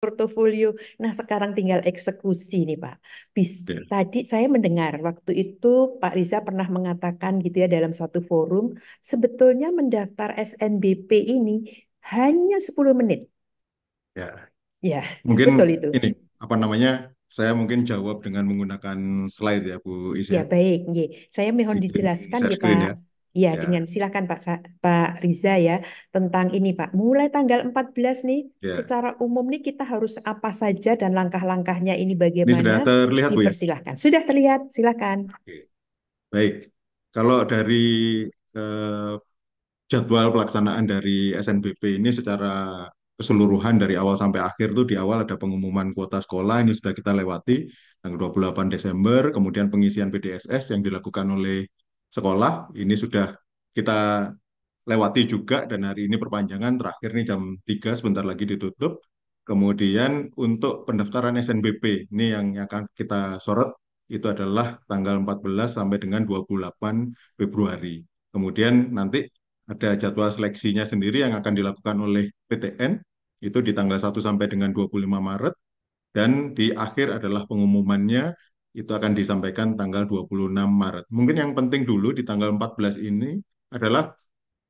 portofolio. Nah, sekarang tinggal eksekusi nih, Pak. Ya. Tadi saya mendengar waktu itu Pak Riza pernah mengatakan gitu ya dalam suatu forum, sebetulnya mendaftar SNBP ini hanya 10 menit. Ya, Ya, mungkin betul itu. ini apa namanya? Saya mungkin jawab dengan menggunakan slide ya, Bu Ya, Isya. baik. Nggih. Saya mohon Bikin dijelaskan share ya, screen Pak. ya. Ya, Ya, dengan silakan Pak Riza ya tentang ini, Pak. Mulai tanggal 14 nih, ya. secara umum nih kita harus apa saja dan langkah-langkahnya ini Ini bagaimana? sudah terlihat, Bu ya? Dipersilahkan. Sudah terlihat, silakan. Oke. Baik. Kalau dari eh, jadwal pelaksanaan dari SNBP ini secara keseluruhan dari awal sampai akhir tuh di awal ada pengumuman kuota sekolah ini sudah kita lewati tanggal 28 Desember, kemudian pengisian PDSS yang dilakukan oleh sekolah ini sudah kita lewati juga dan hari ini perpanjangan terakhir nih jam 3 sebentar lagi ditutup. Kemudian untuk pendaftaran SNBP ini yang akan kita sorot itu adalah tanggal 14 sampai dengan 28 Februari. Kemudian nanti ada jadwal seleksinya sendiri yang akan dilakukan oleh PTN itu di tanggal 1 sampai dengan 25 Maret dan di akhir adalah pengumumannya itu akan disampaikan tanggal 26 Maret. Mungkin yang penting dulu di tanggal 14 ini adalah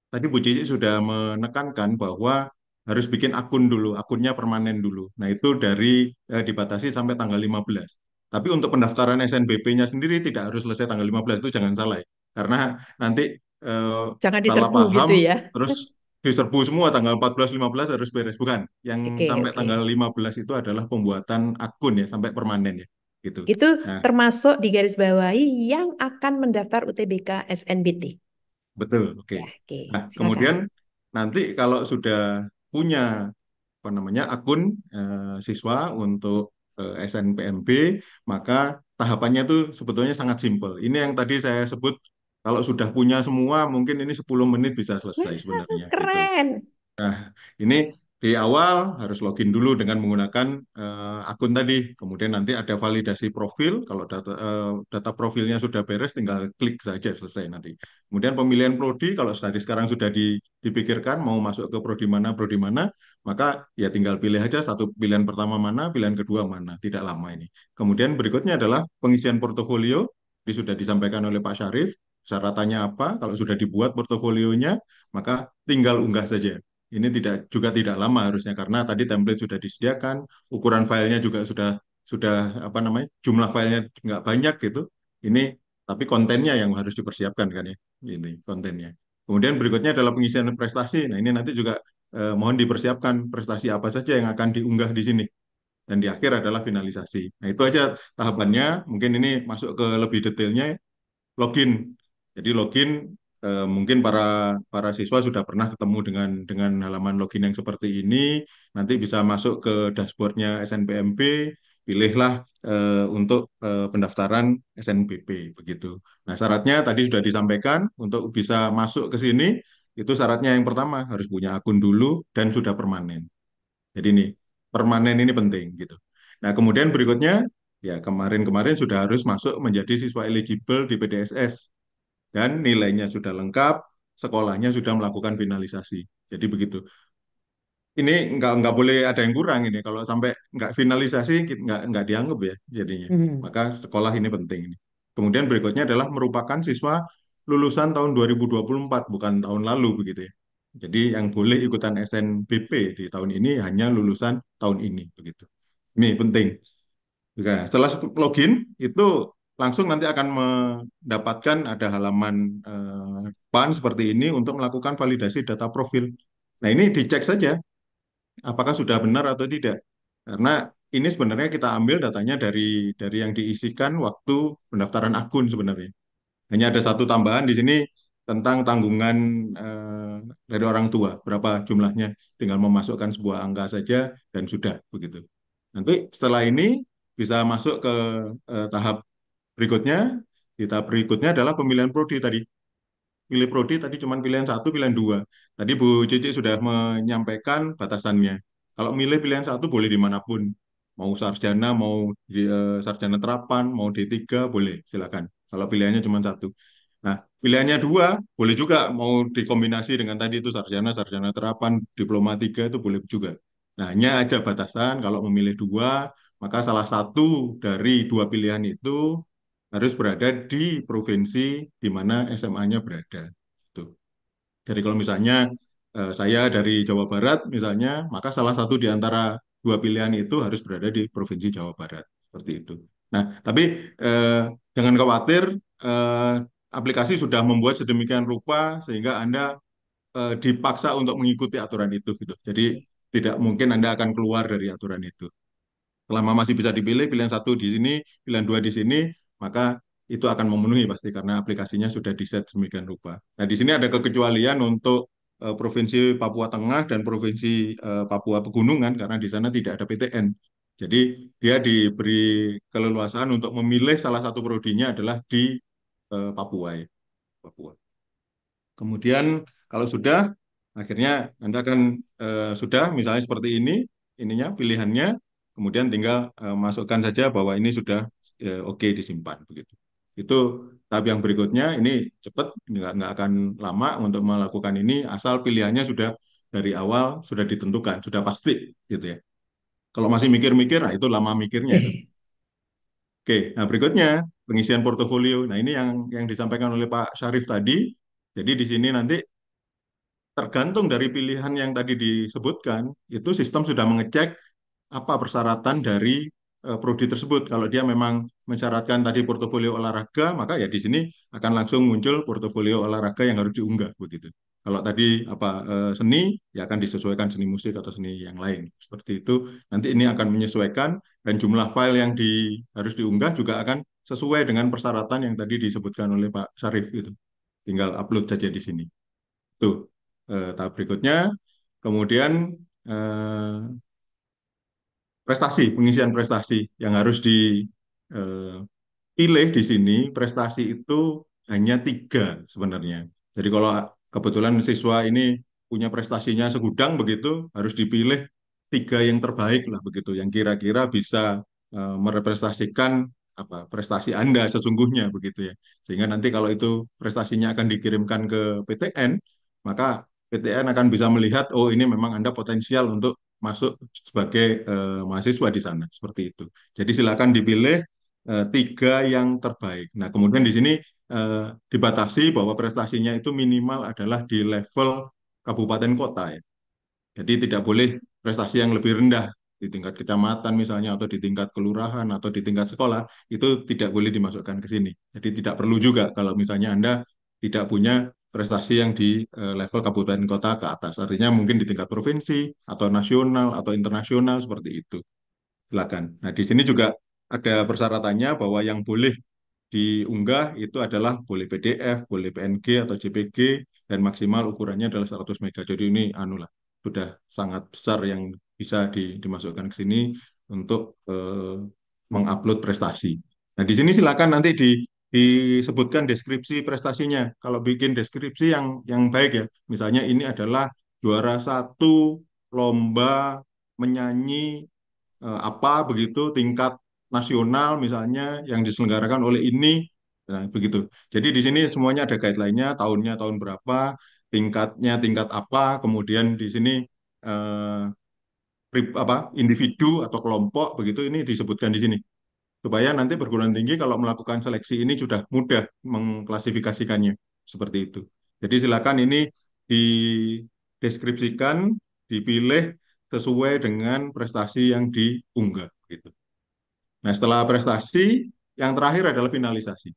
tadi Bu Cici sudah menekankan bahwa harus bikin akun dulu, akunnya permanen dulu. Nah, itu dari dibatasi sampai tanggal 15. Tapi untuk pendaftaran SNBP-nya sendiri tidak harus selesai tanggal 15, itu jangan salah ya. Karena nanti Jangan salah diserbu gitu paham, ya. terus diserbu semua tanggal 14, 15 harus beres. Bukan. Yang Oke, sampai oke. tanggal 15 itu adalah pembuatan akun ya, sampai permanen ya. Gitu. Itu Nah, termasuk di garis bawahi yang akan mendaftar UTBK SNBT. betul, oke. Ya, oke. Nah, Silakan. kemudian nanti kalau sudah punya apa namanya akun siswa untuk SNPMB, maka tahapannya itu sebetulnya sangat simpel. Ini yang tadi saya sebut kalau sudah punya semua mungkin ini 10 menit bisa selesai sebenarnya gitu. Keren. Nah, ini di awal harus login dulu dengan menggunakan akun tadi. Kemudian nanti ada validasi profil. Kalau data profilnya sudah beres, tinggal klik saja selesai nanti. Kemudian pemilihan prodi, kalau tadi sekarang sudah dipikirkan mau masuk ke prodi mana, maka ya tinggal pilih aja satu pilihan pertama mana, pilihan kedua mana. Tidak lama ini. Kemudian berikutnya adalah pengisian portofolio. Ini sudah disampaikan oleh Pak Syarif. Syaratannya apa? Kalau sudah dibuat portofolionya, maka tinggal unggah saja. Ini tidak lama harusnya karena tadi template sudah disediakan, ukuran filenya juga sudah apa namanya jumlah filenya nggak banyak gitu. Ini tapi kontennya yang harus dipersiapkan kan ya, ini kontennya. Kemudian berikutnya adalah pengisian prestasi. Nah ini nanti juga mohon dipersiapkan prestasi apa saja yang akan diunggah di sini. Dan di akhir adalah finalisasi. Nah itu aja tahapannya. Mungkin ini masuk ke lebih detailnya login. Jadi login mungkin para para siswa sudah pernah ketemu dengan halaman login yang seperti ini. Nanti bisa masuk ke dashboardnya SNPMB, pilihlah untuk pendaftaran SNBP begitu. Nah, syaratnya tadi sudah disampaikan untuk bisa masuk ke sini itu syaratnya yang pertama harus punya akun dulu dan sudah permanen. Jadi ini permanen ini penting gitu. Nah, kemudian berikutnya ya kemarin-kemarin sudah harus masuk menjadi siswa eligible di PDSS dan nilainya sudah lengkap, sekolahnya sudah melakukan finalisasi. Jadi begitu. Ini nggak boleh ada yang kurang ini. Kalau sampai nggak finalisasi nggak dianggap ya jadinya. Hmm. Maka sekolah ini penting ini. Kemudian berikutnya adalah merupakan siswa lulusan tahun 2024 bukan tahun lalu begitu ya. Jadi yang boleh ikutan SNBP di tahun ini hanya lulusan tahun ini begitu. Ini penting. Nah, setelah login itu langsung nanti akan mendapatkan ada halaman PAN seperti ini untuk melakukan validasi data profil. Nah, ini dicek saja apakah sudah benar atau tidak. Karena ini sebenarnya kita ambil datanya dari yang diisikan waktu pendaftaran akun sebenarnya. Hanya ada satu tambahan di sini tentang tanggungan eh, dari orang tua, berapa jumlahnya, tinggal memasukkan sebuah angka saja dan sudah begitu. Nanti setelah ini bisa masuk ke tahap berikutnya. Di tahap berikutnya adalah pemilihan prodi tadi. Pilih prodi tadi cuma pilihan satu, pilihan dua. Tadi Bu Cici sudah menyampaikan batasannya. Kalau milih pilihan satu boleh dimanapun. Mau sarjana, mau sarjana terapan, mau D3, boleh, silakan. Kalau pilihannya cuma satu. Nah, pilihannya dua, boleh juga mau dikombinasi dengan tadi itu sarjana, sarjana terapan, diploma tiga itu boleh juga. Nah, hanya ada batasan kalau memilih dua, maka salah satu dari dua pilihan itu harus berada di provinsi di mana SMA-nya berada. Tuh. Jadi kalau misalnya saya dari Jawa Barat misalnya, maka salah satu di antara dua pilihan itu harus berada di Provinsi Jawa Barat. Seperti itu. Nah, tapi eh, jangan khawatir, eh, aplikasi sudah membuat sedemikian rupa sehingga Anda dipaksa untuk mengikuti aturan itu gitu. Jadi tidak mungkin Anda akan keluar dari aturan itu. Selama masih bisa dipilih, pilihan satu di sini, pilihan dua di sini, maka itu akan memenuhi pasti karena aplikasinya sudah di-set sedemikian rupa. Nah, di sini ada kekecualian untuk Provinsi Papua Tengah dan Provinsi Papua Pegunungan karena di sana tidak ada PTN. Jadi dia diberi keleluasaan untuk memilih salah satu prodinya adalah di Papua ya. Papua. Kemudian kalau sudah, akhirnya Anda akan sudah misalnya seperti ini, ininya pilihannya, kemudian tinggal masukkan saja bahwa ini sudah oke disimpan begitu. Itu tahap yang berikutnya, ini cepat, nggak akan lama untuk melakukan ini, asal pilihannya sudah dari awal sudah ditentukan, sudah pasti gitu ya. Kalau masih mikir-mikir, nah itu lama mikirnya itu. Oke, nah berikutnya pengisian portofolio. Nah ini yang disampaikan oleh Pak Syarif tadi. Jadi di sini nanti tergantung dari pilihan yang tadi disebutkan, itu sistem sudah mengecek apa persyaratan dari prodi tersebut. Kalau dia memang mensyaratkan tadi portofolio olahraga, maka ya di sini akan langsung muncul portofolio olahraga yang harus diunggah begitu. Kalau tadi apa seni, ya akan disesuaikan seni musik atau seni yang lain. Seperti itu. Nanti ini akan menyesuaikan dan jumlah file yang harus diunggah juga akan sesuai dengan persyaratan yang tadi disebutkan oleh Pak Syarif gitu. Tinggal upload saja di sini. Tuh, tahap berikutnya. Kemudian eh, prestasi, pengisian prestasi yang harus dipilih di sini, prestasi itu hanya tiga sebenarnya. Jadi kalau kebetulan siswa ini punya prestasinya segudang begitu, harus dipilih tiga yang terbaik lah begitu, yang kira-kira bisa merepresentasikan apa prestasi Anda sesungguhnya begitu ya. Sehingga nanti kalau itu prestasinya akan dikirimkan ke PTN, maka PTN akan bisa melihat oh ini memang Anda potensial untuk masuk sebagai mahasiswa di sana seperti itu. Jadi silakan dipilih tiga yang terbaik. Nah, kemudian di sini dibatasi bahwa prestasinya itu minimal adalah di level kabupaten kota ya. Jadi tidak boleh prestasi yang lebih rendah di tingkat kecamatan misalnya atau di tingkat kelurahan atau di tingkat sekolah itu tidak boleh dimasukkan ke sini. Jadi tidak perlu juga kalau misalnya Anda tidak punya prestasi yang di level kabupaten kota ke atas. Artinya mungkin di tingkat provinsi atau nasional atau internasional seperti itu. Silakan. Nah, di sini juga ada persyaratannya bahwa yang boleh diunggah itu adalah boleh PDF, boleh PNG atau JPG, dan maksimal ukurannya adalah 100 MB. Jadi ini anu lah, sudah sangat besar yang bisa dimasukkan ke sini untuk mengupload prestasi. Nah, di sini silakan nanti disebutkan deskripsi prestasinya. Kalau bikin deskripsi yang baik ya, misalnya ini adalah juara satu lomba menyanyi apa begitu tingkat nasional misalnya yang diselenggarakan oleh ini, nah begitu. Jadi di sini semuanya ada guideline-nya, tahunnya tahun berapa, tingkatnya tingkat apa, kemudian di sini eh, apa individu atau kelompok begitu ini disebutkan di sini supaya nanti perguruan tinggi kalau melakukan seleksi ini sudah mudah mengklasifikasikannya seperti itu. Jadi silakan ini dideskripsikan, dipilih sesuai dengan prestasi yang diunggah gitu. Nah, setelah prestasi, yang terakhir adalah finalisasi.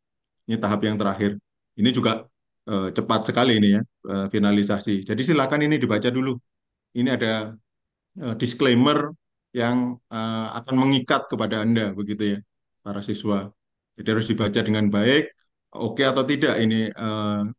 Ini tahap yang terakhir. Ini juga cepat sekali ini ya, finalisasi. Jadi silakan ini dibaca dulu. Ini ada disclaimer yang akan mengikat kepada Anda begitu ya, para siswa. Jadi harus dibaca dengan baik, oke atau tidak ini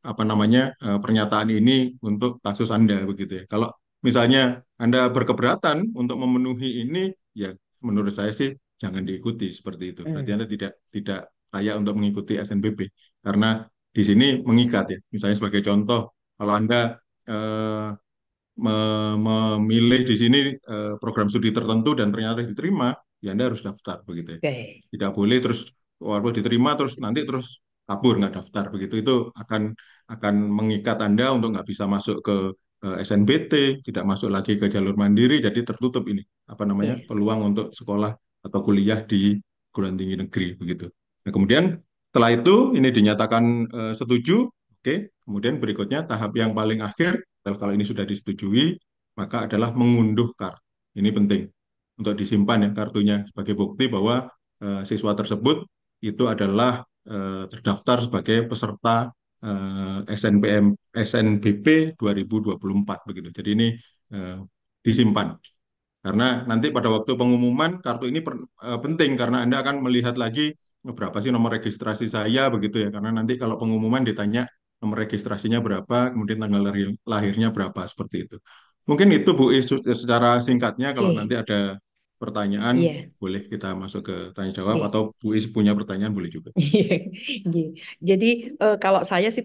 apa namanya pernyataan ini untuk kasus Anda begitu ya. Kalau misalnya Anda berkeberatan untuk memenuhi ini, ya menurut saya sih jangan diikuti seperti itu. Berarti Hmm. Anda tidak layak untuk mengikuti SNBP karena di sini mengikat ya. Misalnya sebagai contoh, kalau Anda eh, memilih di sini program studi tertentu dan ternyata diterima, ya Anda harus daftar begitu ya. Oke. Tidak boleh terus walaupun diterima terus nanti terus kabur nggak daftar begitu itu akan mengikat Anda untuk nggak bisa masuk ke SNBT, tidak masuk lagi ke jalur mandiri, jadi tertutup ini apa namanya Iya. peluang untuk sekolah atau kuliah di perguruan tinggi negeri begitu. Nah, kemudian setelah itu ini dinyatakan setuju, oke. Kemudian berikutnya tahap yang paling akhir, kalau ini sudah disetujui, maka adalah mengunduh kartu. Ini penting untuk disimpan ya kartunya sebagai bukti bahwa siswa tersebut itu adalah terdaftar sebagai peserta SNPM SNBP 2024 begitu. Jadi ini eh, disimpan karena nanti pada waktu pengumuman kartu ini penting karena Anda akan melihat lagi berapa sih nomor registrasi saya begitu ya. Karena nanti kalau pengumuman ditanya nomor registrasinya berapa, kemudian tanggal lahirnya berapa seperti itu. Mungkin itu Bu Is secara singkatnya kalau nanti Oke. ada pertanyaan Iya. boleh kita masuk ke tanya jawab Oke. atau Bu Is punya pertanyaan boleh juga. Iya. Jadi kalau saya sih